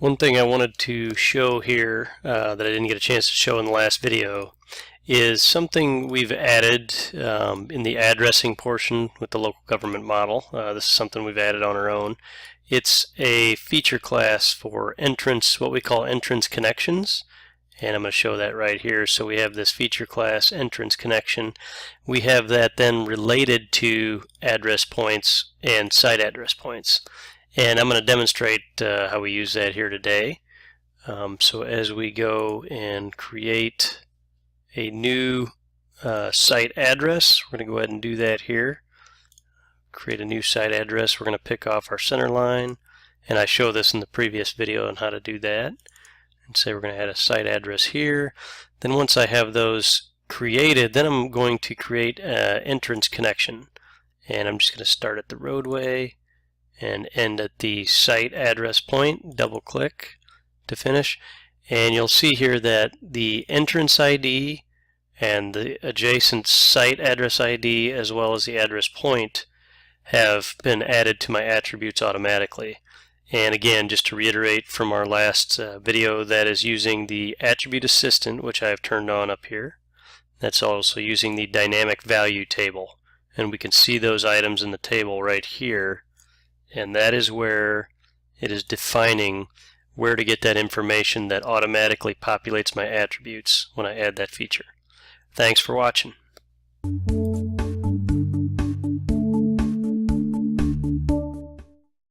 One thing I wanted to show here that I didn't get a chance to show in the last video is something we've added in the addressing portion with the local government model. This is something we've added on our own. It's a feature class for entrance, what we call entrance connections, and I'm going to show that right here. So we have this feature class entrance connection. We have that then related to address points and site address points. And I'm going to demonstrate how we use that here today. So as we go and create a new site address, we're going to go ahead and do that here. Create a new site address. We're going to pick off our center line, and I showed this in the previous video on how to do that. And say we're going to add a site address here. Then once I have those created, then I'm going to create an entrance connection. And I'm just going to start at the roadway and end at the site address point. Double click to finish, and you'll see here that the entrance ID and the adjacent site address ID as well as the address point have been added to my attributes automatically. And again, just to reiterate from our last video, that is using the attribute assistant, which I have turned on up here. That's also using the dynamic value table, and we can see those items in the table right here. And that is where it is defining where to get that information that automatically populates my attributes when I add that feature. Thanks for watching.